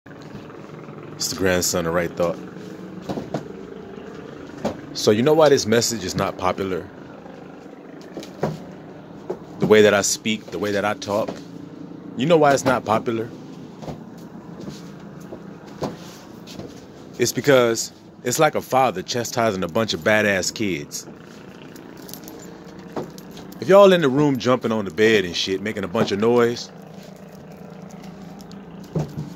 It's the grandson of Right Thought. So you know why this message is not popular? The way that I speak, the way that I talk. You know why it's not popular? It's because it's like a father chastising a bunch of badass kids. If y'all in the room jumping on the bed and shit, making a bunch of noise,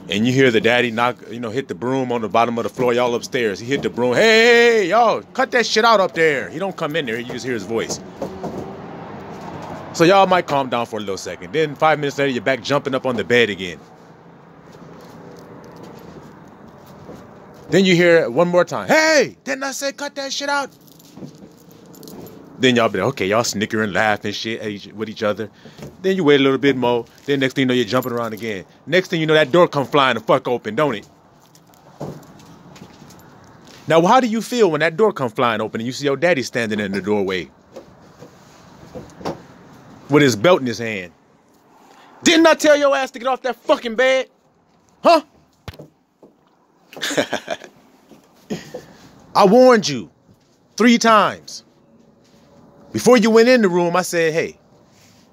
and you hear the daddy hit the broom on the bottom of the floor, y'all upstairs. He hit the broom. Hey, y'all, cut that shit out up there. He don't come in there. You just hear his voice. So y'all might calm down for a little second. Then 5 minutes later, you're back jumping up on the bed again. Then you hear it one more time. Hey, didn't I say cut that shit out? Then y'all be like, okay, y'all snickering, laughing shit with each other. Then you wait a little bit more. Then next thing you know, you're jumping around again. Next thing you know, that door come flying the fuck open, don't it? Now, how do you feel when that door come flying open and you see your daddy standing in the doorway with his belt in his hand? Didn't I tell your ass to get off that fucking bed? Huh? I warned you 3 times. Before you went in the room, I said, hey,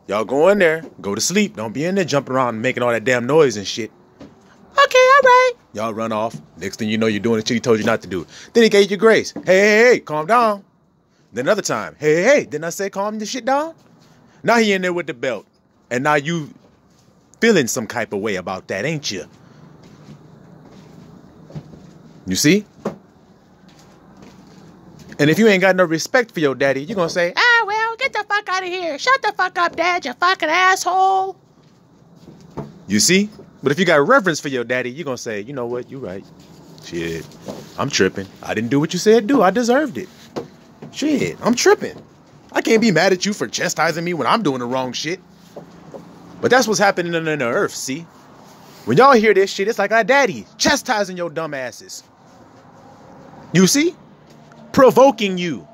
y'all go in there, go to sleep. Don't be in there jumping around and making all that damn noise and shit. Okay, all right. Y'all run off. Next thing you know, you're doing the shit he told you not to do. Then he gave you grace. Hey, calm down. Then another time, hey, didn't I say calm the shit down? Now he in there with the belt. And now you feeling some type of way about that, ain't you? You see? And if you ain't got no respect for your daddy, you're going to say, well, get the fuck out of here. Shut the fuck up, dad, you fucking asshole. You see? But if you got reverence for your daddy, you're going to say, you know what, you right. Shit, I'm tripping. I didn't do what you said do. I deserved it. Shit, I'm tripping. I can't be mad at you for chastising me when I'm doing the wrong shit. But that's what's happening in the earth, see? When y'all hear this shit, it's like our daddy chastising your dumb asses. You see? Provoking you.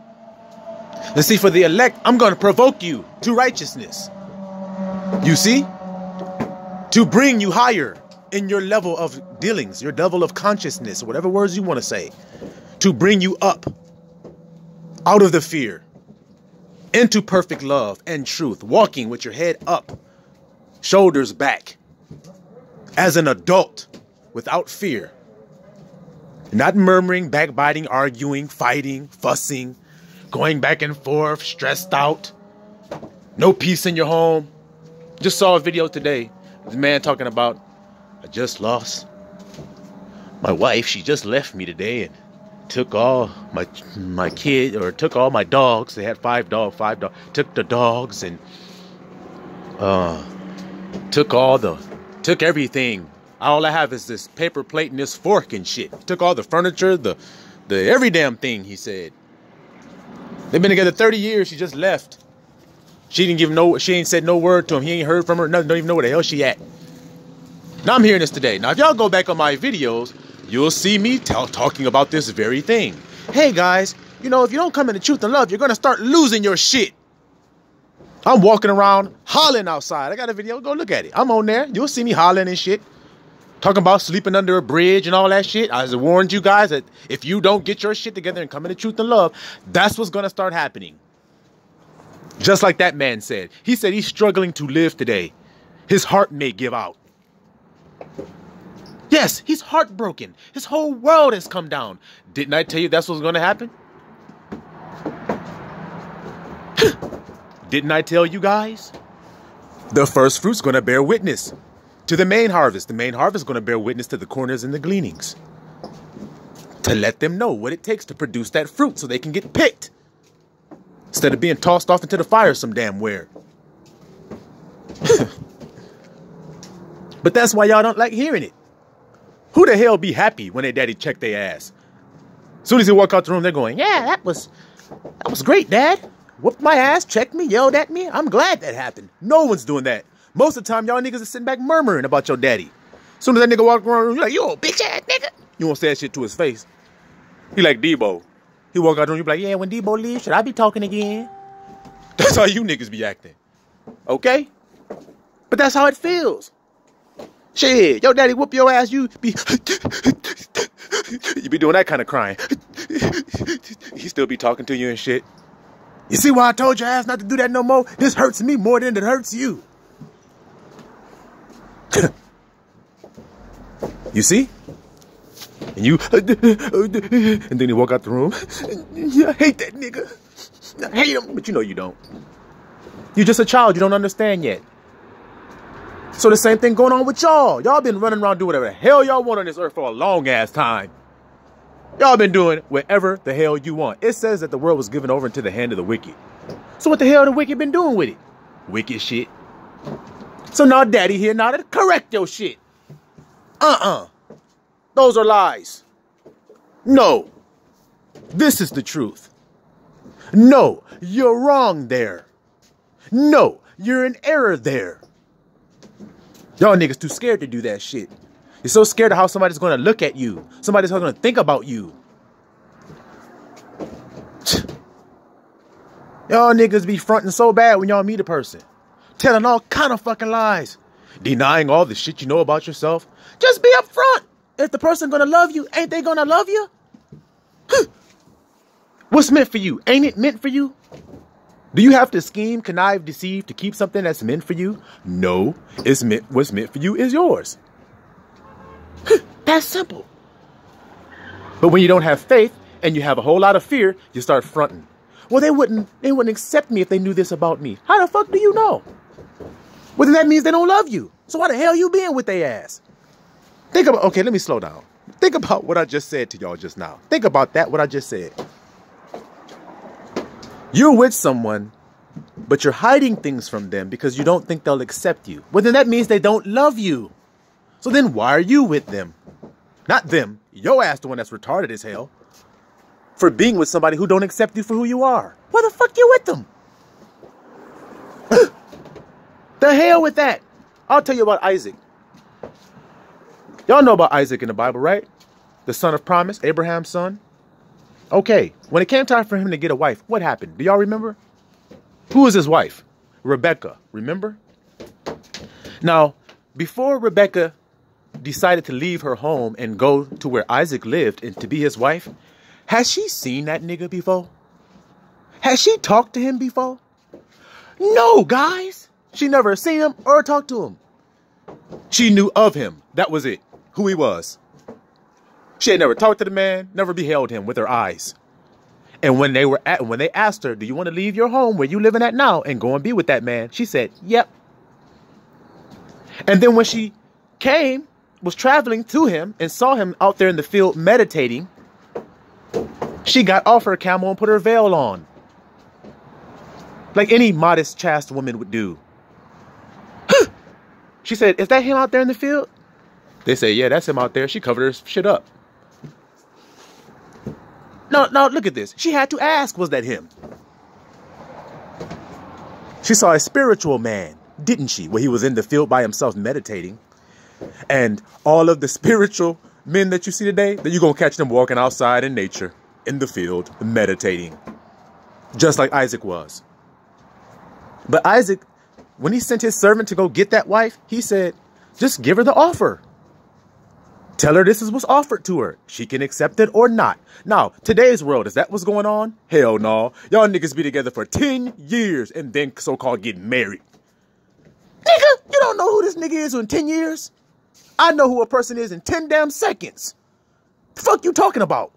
Let's see, for the elect, I'm going to provoke you to righteousness. You see? To bring you higher in your level of dealings, your level of consciousness, whatever words you want to say. To bring you up out of the fear into perfect love and truth, walking with your head up, shoulders back, as an adult without fear. Not murmuring, backbiting, arguing, fighting, fussing, going back and forth, stressed out. No peace in your home. Just saw a video today. This man talking about, I just lost my wife. She just left me today and took all my kid, or took all my dogs. They had 5 dogs. Took the dogs and took everything. All I have is this paper plate and this fork and shit. Took all the furniture, the every damn thing, he said. They've been together 30 years. She just left. She ain't said no word to him. He ain't heard from her. Nothing. Don't even know where the hell she at. Now I'm hearing this today. Now, if y'all go back on my videos, you'll see me talking about this very thing. Hey, guys, if you don't come into truth and love, you're going to start losing your shit. I'm walking around hollering outside. I got a video. Go look at it. I'm on there. You'll see me hollering and shit. Talking about sleeping under a bridge and all that shit. I warned you guys that if you don't get your shit together and come into truth and love, that's what's going to start happening. Just like that man said. He said he's struggling to live today. His heart may give out. Yes, he's heartbroken. His whole world has come down. Didn't I tell you that's what's going to happen? Didn't I tell you guys? The first fruit's going to bear witness to the main harvest. The main harvest is going to bear witness to the corners and the gleanings. To let them know what it takes to produce that fruit so they can get picked. Instead of being tossed off into the fire some damn where. But that's why y'all don't like hearing it. Who the hell be happy when their daddy check their ass? As soon as they walk out the room, they're going, yeah, that was great, Dad. Whooped my ass, checked me, yelled at me. I'm glad that happened. No one's doing that. Most of the time, y'all niggas are sitting back murmuring about your daddy. As soon as that nigga walk around, you're like, you old bitch ass nigga. You won't say that shit to his face. He like Debo. He walk out the room, you be like, yeah, when Debo leaves, should I be talking again? That's how you niggas be acting. Okay? But that's how it feels. Shit, your daddy whoop your ass, you be you be doing that kind of crying. He still be talking to you and shit. You see why I told your ass not to do that no more? This hurts me more than it hurts you. You see? And you, and then you walk out the room. I hate that nigga. I hate him, but you know you don't. You're just a child. You don't understand yet. So the same thing going on with y'all. Y'all been running around doing whatever the hell y'all want on this earth for a long ass time. Y'all been doing whatever the hell you want. It says that the world was given over into the hand of the wicked. So what the hell the wicked been doing with it? Wicked shit. So now daddy here now to correct your shit. Those are lies. No. This is the truth. No, you're wrong there. No, you're in error there. Y'all niggas too scared to do that shit. You're so scared of how somebody's going to look at you. Somebody's going to think about you. Y'all niggas be fronting so bad when y'all meet a person. Telling all kind of fucking lies. Denying all the shit you know about yourself. Just be upfront. If the person going to love you, ain't they going to love you? What's meant for you? Ain't it meant for you? Do you have to scheme, connive, deceive to keep something that's meant for you? No. What's meant for you is yours. That's simple. But when you don't have faith and you have a whole lot of fear, you start fronting. Well, they wouldn't accept me if they knew this about me. How the fuck do you know? Well, then that means they don't love you. So why the hell you being with their ass? Think about, okay, let me slow down. Think about what I just said to y'all just now. Think about that, what I just said. You're with someone, but you're hiding things from them because you don't think they'll accept you. Well, then that means they don't love you. So then why are you with them? Not them. Your ass the one that's retarded as hell. For being with somebody who don't accept you for who you are. Why the fuck you with them? The hell with that. I'll tell you about Isaac. Y'all know about Isaac in the Bible, right? The son of promise, Abraham's son. Okay, when it came time for him to get a wife, what happened? Do y'all remember? Who was his wife? Rebecca, remember? Now, before Rebecca decided to leave her home and go to where Isaac lived and to be his wife, has she seen that nigga before? Has she talked to him before? No, guys. She never seen him or talked to him. She knew of him. That was it. Who he was. She had never talked to the man, never beheld him with her eyes. And when they asked her, do you want to leave your home where you living at now and go and be with that man? She said, yep. And then when she was traveling to him and saw him out there in the field meditating, she got off her camel and put her veil on. Like any modest, chaste woman would do. She said, is that him out there in the field? They say, yeah, that's him out there. She covered her shit up. No, look at this. She had to ask, was that him? She saw a spiritual man, didn't she? Where he was in the field by himself meditating. And all of the spiritual men that you see today, then you're going to catch them walking outside in nature, in the field, meditating. Just like Isaac was. But Isaac, when he sent his servant to go get that wife, he said, just give her the offer. Tell her this is what's offered to her. She can accept it or not. Now, today's world, is that what's going on? Hell no. Y'all niggas be together for 10 years and then so-called get married. Nigga, you don't know who this nigga is in 10 years? I know who a person is in 10 damn seconds. The fuck you talking about?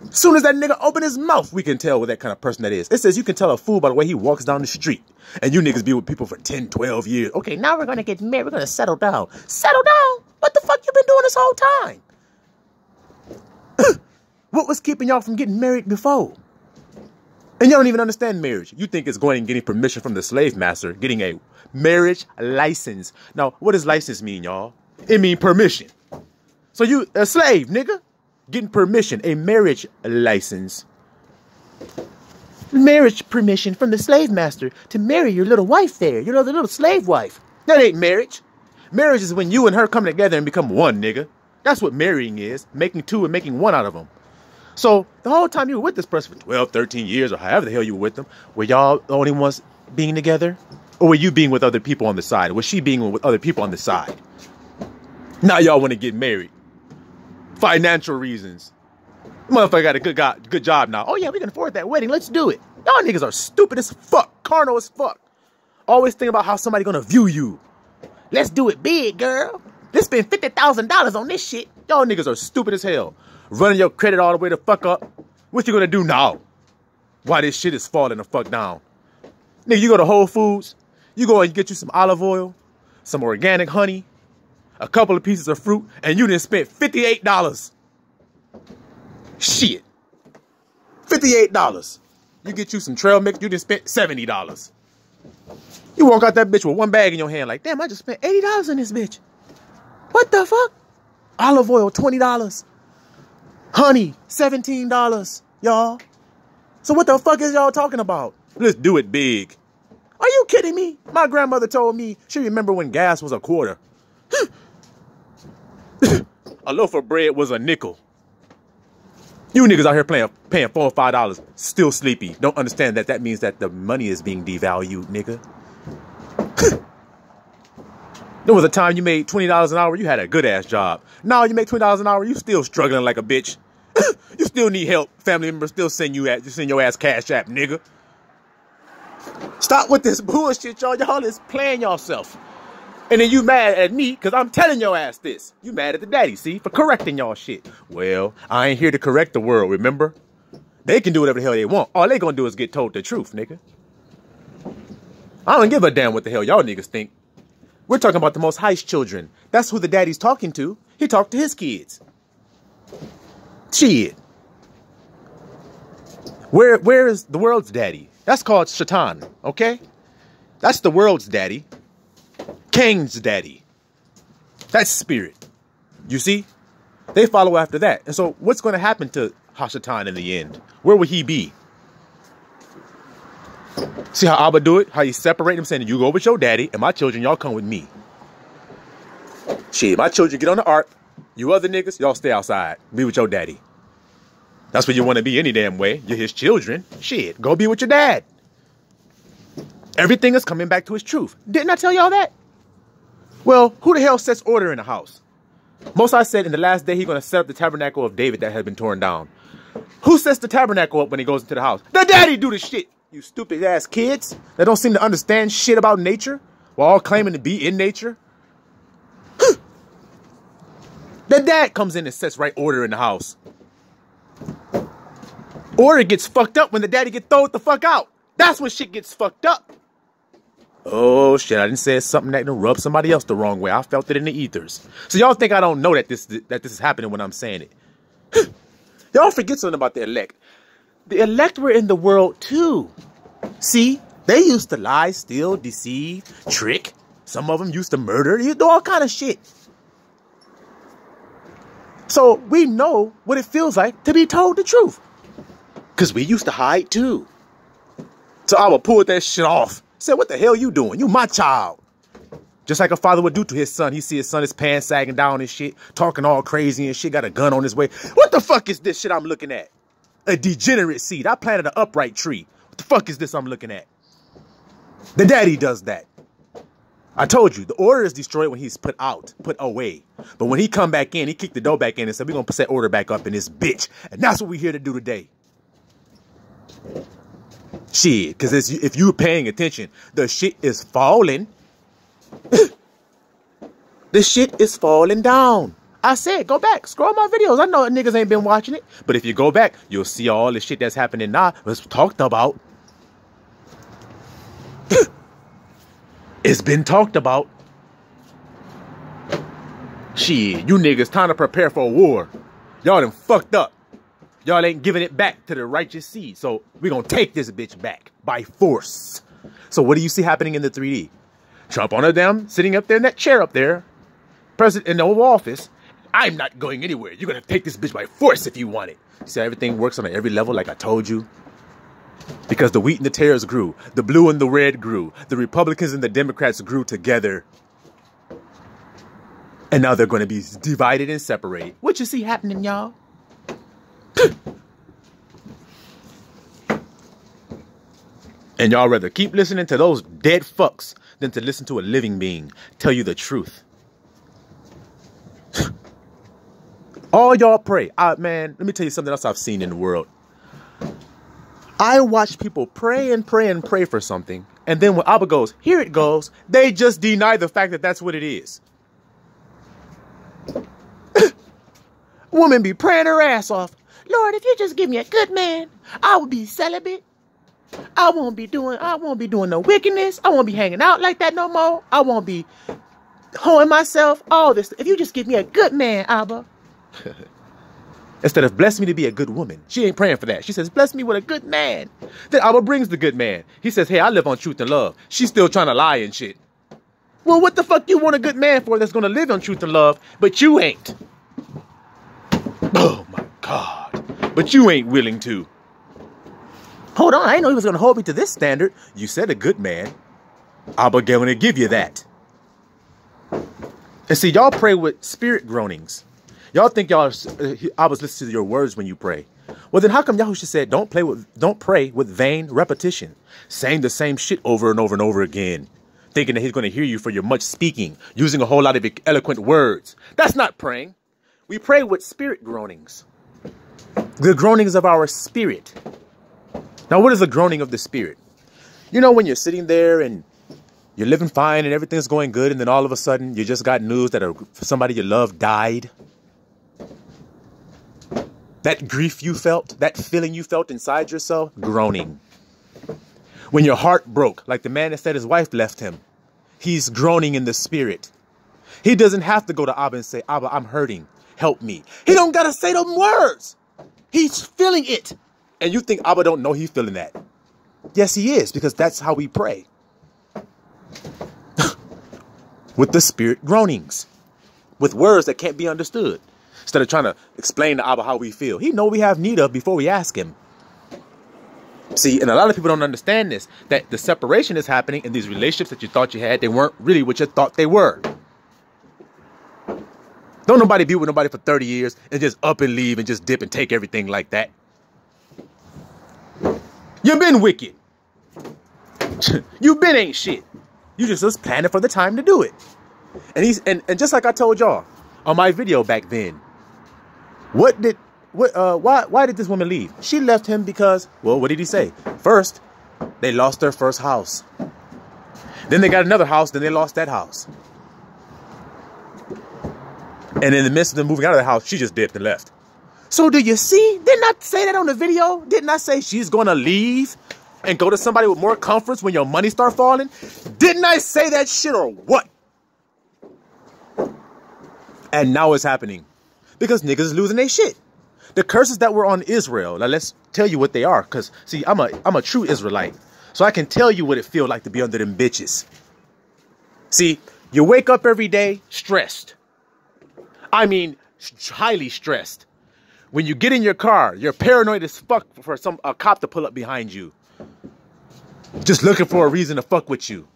As soon as that nigga open his mouth, we can tell what that kind of person that is. It says you can tell a fool by the way he walks down the street. And you niggas be with people for 10, 12 years. Okay, now we're going to get married. We're going to settle down. Settle down? What the fuck you been doing this whole time? What was keeping y'all from getting married before? And you don't even understand marriage. You think it's going and getting permission from the slave master, getting a marriage license. Now, what does license mean, y'all? It means permission. So you a slave, nigga, getting permission, a marriage license. Marriage permission from the slave master to marry your little wife there, your little slave wife. That ain't marriage. Marriage is when you and her come together and become one, nigga. That's what marrying is, making two and making one out of them. So the whole time you were with this person for 12, 13 years or however the hell you were with them, were y'all the only ones being together? Or were you being with other people on the side? Or was she being with other people on the side? Now y'all want to get married. Financial reasons. Motherfucker got a good job now. Oh yeah, we can afford that wedding. Let's do it. Y'all niggas are stupid as fuck. Carnal as fuck. Always think about how somebody gonna view you. Let's do it big, girl. Let's spend $50,000 on this shit. Y'all niggas are stupid as hell. Running your credit all the way the fuck up. What you gonna do now? Why this shit is falling the fuck down? Nigga, you go to Whole Foods. You go and get you some olive oil, some organic honey, a couple of pieces of fruit, and you done spent $58. Shit. $58. You get you some trail mix, you done spent $70. You walk out that bitch with one bag in your hand like, damn, I just spent $80 on this bitch. What the fuck? Olive oil, $20. Honey, $17, y'all. So what the fuck is y'all talking about? Let's do it big. Are you kidding me? My grandmother told me she remember when gas was a quarter. A loaf of bread was a nickel. You niggas out here paying $4 or $5, still sleepy. Don't understand that means that the money is being devalued, nigga. There was a time you made $20 an hour, you had a good ass job. Now you make $20 an hour, you still struggling like a bitch. You still need help. Family members still send your ass Cash App, nigga. Stop with this bullshit, y'all. Y'all is playing yourself. And then you mad at me because I'm telling your ass this. You mad at the daddy, see, for correcting y'all shit. Well, I ain't here to correct the world, remember? They can do whatever the hell they want. All they gonna do is get told the truth, nigga. I don't give a damn what the hell y'all niggas think. We're talking about the Most High's children. That's who the daddy's talking to. He talked to his kids. Shit. Where is the world's daddy? That's called Shaitan, okay? That's the world's daddy. Cain's daddy. That's spirit. You see? They follow after that. And so what's going to happen to Hashatan in the end? Where will he be? See how Abba do it? How he separate them, saying, you go with your daddy, and my children, y'all come with me. Shit, my children get on the ark. You other niggas, y'all stay outside. Be with your daddy. That's where you want to be any damn way. You're his children. Shit, go be with your dad. Everything is coming back to his truth. Didn't I tell y'all that? Well, who the hell sets order in the house? Mosai said in the last day he's going to set up the tabernacle of David that had been torn down. Who sets the tabernacle up when he goes into the house? The daddy do the shit. You stupid ass kids that don't seem to understand shit about nature while all claiming to be in nature. The dad comes in and sets right order in the house. Order gets fucked up when the daddy get thrown the fuck out. That's when shit gets fucked up. Oh shit, I didn't say something that can rub somebody else the wrong way. I felt it in the ethers. So y'all think I don't know that this is happening when I'm saying it. Y'all forget something about the elect. The elect were in the world too. See, they used to lie, steal, deceive, trick. Some of them used to murder. You do all kind of shit. So we know what it feels like to be told the truth. Because we used to hide too. So I would pull that shit off. Said, what the hell you doing? You my child. Just like a father would do to his son. He see his son, his pants sagging down and shit, talking all crazy and shit, got a gun on his way. What the fuck is this shit I'm looking at? A degenerate seed. I planted an upright tree. What the fuck is this I'm looking at? The daddy does that. I told you, the order is destroyed when he's put out, put away. But when he come back in, he kicked the door back in and said, we're going to set order back up in this bitch. And that's what we're here to do today. Shit, because if you're paying attention, the shit is falling. The shit is falling down. I said, go back, scroll my videos. I know niggas ain't been watching it. But if you go back, you'll see all the shit that's happening now was talked about. It's been talked about. Shit, you niggas time to prepare for a war. Y'all done fucked up. Y'all ain't giving it back to the righteous seed. So we're going to take this bitch back by force. So what do you see happening in the 3D? Trump on a damn sitting up there in that chair up there. President in the Oval Office. I'm not going anywhere. You're going to take this bitch by force if you want it. See how everything works on every level like I told you? Because the wheat and the tares grew. The blue and the red grew. The Republicans and the Democrats grew together. And now they're going to be divided and separated. What you see happening, y'all? And y'all rather keep listening to those dead fucks than to listen to a living being tell you the truth. All y'all pray. Man, let me tell you something else I've seen in the world. I watch people pray and pray and pray for something. And then when Abba goes, here it goes, they just deny the fact that that's what it is. Woman be praying her ass off. Lord, if you just give me a good man, I will be celibate. I won't be doing no wickedness. I won't be hanging out like that no more. I won't be hoeing myself. All this. If you just give me a good man, Abba. Instead of bless me to be a good woman. She ain't praying for that. She says, bless me with a good man. Then Abba brings the good man. He says, hey, I live on truth and love. She's still trying to lie and shit. Well, what the fuck you want a good man for that's going to live on truth and love, but you ain't? Oh, my God. But you ain't willing to. Hold on, I didn't know he was going to hold me to this standard. You said a good man. Abba going to give you that. And see, y'all pray with spirit groanings. Y'all think y'all I was listening to your words when you pray. Well, then how come Yahusha said don't pray with vain repetition, saying the same shit over and over and over again, thinking that he's going to hear you for your much speaking, using a whole lot of eloquent words. That's not praying. We pray with spirit groanings. The groanings of our spirit. Now, what is the groaning of the spirit? You know, when you're sitting there and you're living fine and everything's going good, and then all of a sudden you just got news that somebody you love died. That grief you felt, that feeling you felt inside yourself, groaning. When your heart broke, like the man that said his wife left him, he's groaning in the spirit. He doesn't have to go to Abba and say, Abba, I'm hurting. Help me. He don't got to say them words. He's feeling it. And you think Abba don't know he's feeling that. Yes, he is, because that's how we pray. With the spirit groanings. With words that can't be understood. Instead of trying to explain to Abba how we feel. He know we have need of before we ask him. See, and a lot of people don't understand this. That the separation is happening in these relationships that you thought you had. They weren't really what you thought they were. Don't nobody be with nobody for 30 years and just up and leave and just dip and take everything like that. You've been wicked. You've been ain't shit. You just was planning for the time to do it. And just like I told y'all on my video back then, why did this woman leave? She left him because, well, what did he say? First, they lost their first house. Then they got another house, then they lost that house. And in the midst of them moving out of the house, she just dipped and left. So do you see? Didn't I say that on the video? Didn't I say she's going to leave and go to somebody with more comforts when your money start falling? Didn't I say that shit or what? And now it's happening because niggas is losing their shit. The curses that were on Israel. Now let's tell you what they are. Because see, I'm a true Israelite. So I can tell you what it feels like to be under them bitches. See, you wake up every day stressed. I mean, highly stressed. When you get in your car, you're paranoid as fuck for a cop to pull up behind you. Just looking for a reason to fuck with you.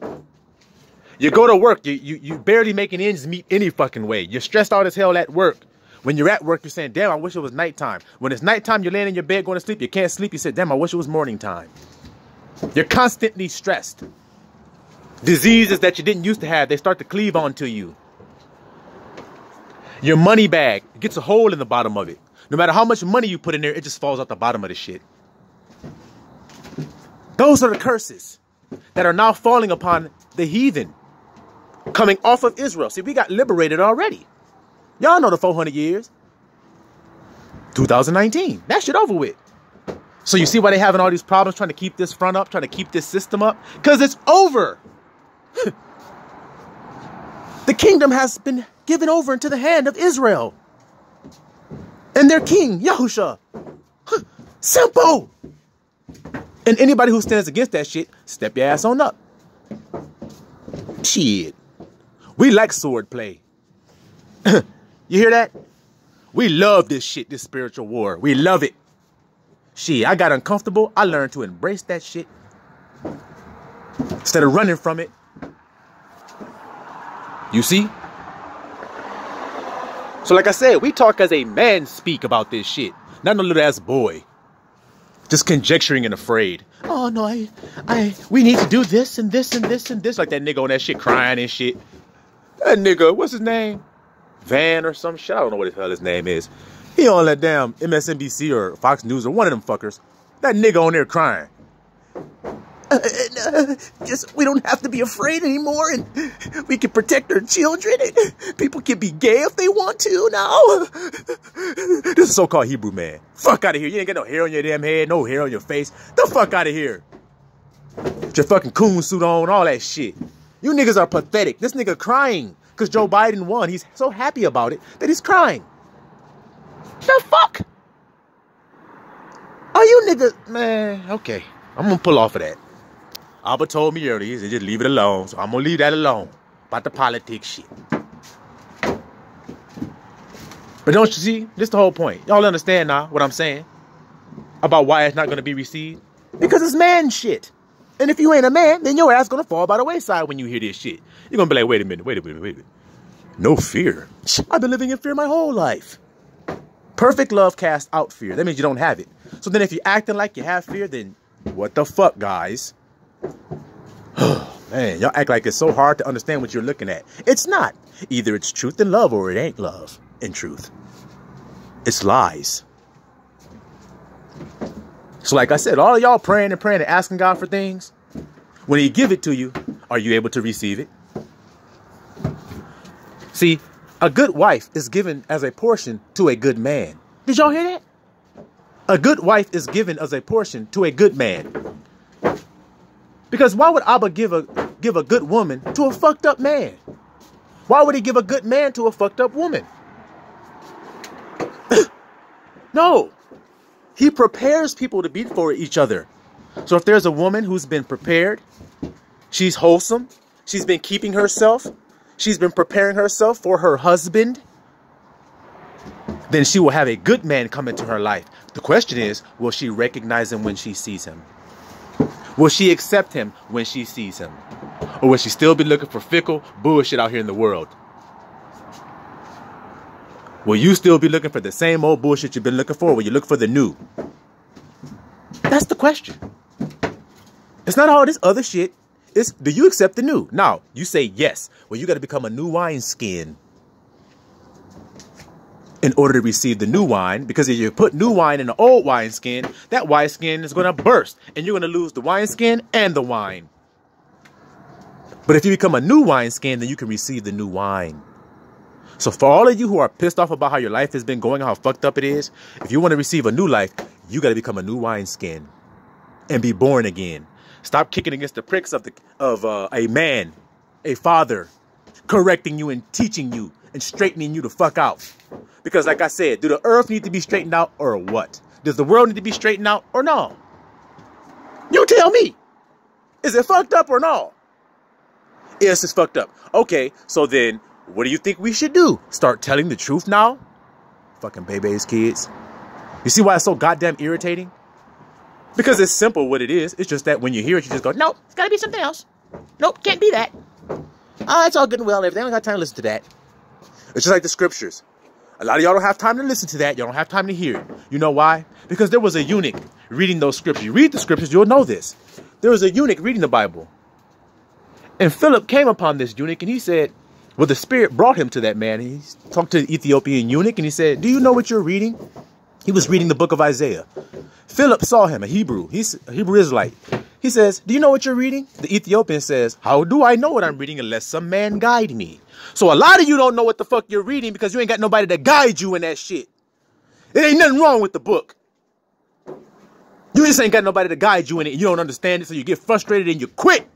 You go to work, you barely making ends meet any fucking way. You're stressed out as hell at work. When you're at work, you're saying, damn, I wish it was nighttime. When it's nighttime, you're laying in your bed going to sleep. You can't sleep. You say, damn, I wish it was morning time. You're constantly stressed. Diseases that you didn't used to have, they start to cleave onto you. Your money bag gets a hole in the bottom of it. No matter how much money you put in there, it just falls out the bottom of the shit. Those are the curses that are now falling upon the heathen coming off of Israel. See, we got liberated already. Y'all know the 400 years. 2019. That shit over with. So you see why they having all these problems trying to keep this front up, trying to keep this system up? Because it's over. The kingdom has been given over into the hand of Israel. And their king, Yahusha. Simple. And anybody who stands against that shit, step your ass on up. Shit. We like sword play. You hear that? We love this shit, this spiritual war. We love it. Shit, I got uncomfortable. I learned to embrace that shit. Instead of running from it. You see? So like I said, we talk as a man speak about this shit. Not no little ass boy. Just conjecturing and afraid. Oh no, we need to do this and this and this and this. Like that nigga on that shit crying and shit. That nigga, what's his name? Van or some shit. I don't know what the hell his name is. He on that damn MSNBC or Fox News or one of them fuckers. That nigga on there crying. Just we don't have to be afraid anymore, and we can protect our children, and people can be gay if they want to now. This is so-called Hebrew man. Fuck out of here. You ain't got no hair on your damn head, no hair on your face. The fuck out of here. With your fucking coon suit on, all that shit. You niggas are pathetic. This nigga crying because Joe Biden won. He's so happy about it that he's crying. The fuck? Are you niggas? Man, okay. I'm gonna pull off of that. Abba told me earlier, he said just leave it alone. So I'm gonna leave that alone. About the politics shit. But don't you see? This the whole point. Y'all understand now what I'm saying? About why it's not gonna be received? Because it's man shit. And if you ain't a man, then your ass gonna fall by the wayside when you hear this shit. You're gonna be like, wait a minute. No fear. I've been living in fear my whole life. Perfect love casts out fear. That means you don't have it. So then if you're acting like you have fear, then what the fuck, guys? Man, y'all act like it's so hard to understand what you're looking at. It's not. Either it's truth and love or it ain't love and truth. It's lies. So like I said, all of y'all praying and asking God for things. When he give it to you, are you able to receive it? See, a good wife is given as a portion to a good man. Did y'all hear that? A good wife is given as a portion to a good man. Because why would Abba give a good woman to a fucked up man? Why would he give a good man to a fucked up woman? No. He prepares people to be for each other. So if there's a woman who's been prepared, she's wholesome, she's been keeping herself, she's been preparing herself for her husband, then she will have a good man come into her life. The question is, will she recognize him when she sees him? Will she accept him when she sees him? Or will she still be looking for fickle bullshit out here in the world? Will you still be looking for the same old bullshit you've been looking for? Or will you look for the new? That's the question. It's not all this other shit. It's, do you accept the new? Now, you say yes. Well, you got to become a new wineskin in order to receive the new wine. Because if you put new wine in the old wineskin, that wineskin is going to burst. And you're going to lose the wineskin and the wine. But if you become a new wineskin, then you can receive the new wine. So for all of you who are pissed off about how your life has been going, how fucked up it is, if you want to receive a new life, you got to become a new wineskin and be born again. Stop kicking against the pricks of a man, a father, correcting you and teaching you and straightening you the fuck out. Because like I said, do the earth need to be straightened out or what? Does the world need to be straightened out or no? You tell me. Is it fucked up or no? Yes, it's fucked up. Okay, so then what do you think we should do? Start telling the truth now? Fucking baby's kids. You see why it's so goddamn irritating? Because it's simple what it is. It's just that when you hear it, you just go, nope, it's got to be something else. Nope, can't be that. Oh, it's all good and well and everything. I don't got time to listen to that. It's just like the scriptures. A lot of y'all don't have time to listen to that. Y'all don't have time to hear it. You know why? Because there was a eunuch reading those scriptures. You read the scriptures, you'll know this. There was a eunuch reading the Bible. And Philip came upon this eunuch and he said, well, the Spirit brought him to that man. He talked to the Ethiopian eunuch and he said, do you know what you're reading? He was reading the book of Isaiah. Philip saw him, a Hebrew. He's a Hebrew Israelite. He says, do you know what you're reading? The Ethiopian says, how do I know what I'm reading unless some man guide me? So a lot of you don't know what the fuck you're reading because you ain't got nobody to guide you in that shit. It ain't nothing wrong with the book. You just ain't got nobody to guide you in it. You don't understand it, so you get frustrated and you quit.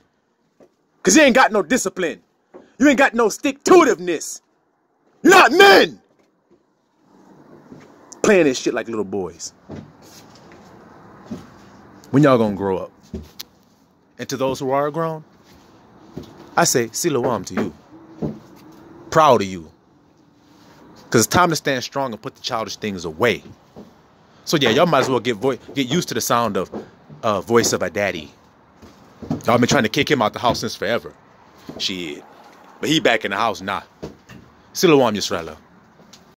Because you ain't got no discipline. You ain't got no stick-to-itiveness. You're not men. Playing this shit like little boys. When y'all gonna grow up? And to those who are grown, I say, Siloam to you. Proud of you. Because it's time to stand strong and put the childish things away. So yeah, y'all might as well get used to the sound of voice of a daddy. Y'all been trying to kick him out the house since forever. Shit. But he back in the house now. Siloam Yisrael.